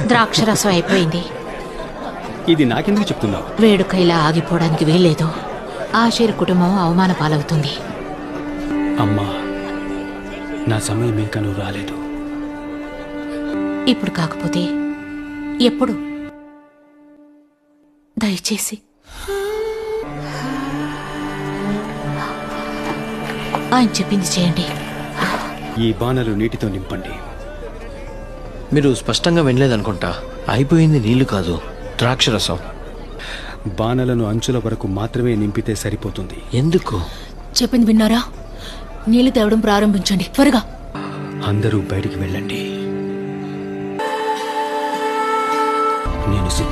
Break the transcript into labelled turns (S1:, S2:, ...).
S1: ద్రాక్షరసం అయిపోయింది.
S2: ఇది నాకెందుకు చెప్తున్నావు?
S1: వేడుక ఇలా ఆగిపోవడానికి వీల్లేదు. ఆశీర్ కుటుంబం అవమాన పాలవుతుంది.
S2: అమ్మా, నా సమయం ఇంకా నువ్వు రాలేదు.
S1: ఇప్పుడు కాకపోతే ఎప్పుడు? దయచేసి ఆయన చెప్పింది చేయండి.
S2: ఈ బాణలు నీటితో నింపండి.
S3: మీరు స్పష్టంగా వినలేదనుకుంటా. అయిపోయింది నీళ్లు కాదు, ద్రాక్షరసం.
S2: బాణలను అంచుల వరకు మాత్రమే నింపితే సరిపోతుంది.
S3: ఎందుకు?
S1: చెప్పింది విన్నారా? నీళ్లు తేవడం ప్రారంభించండి త్వరగా.
S2: అందరూ బయటికి వెళ్ళండి. నేను సిద్ధం.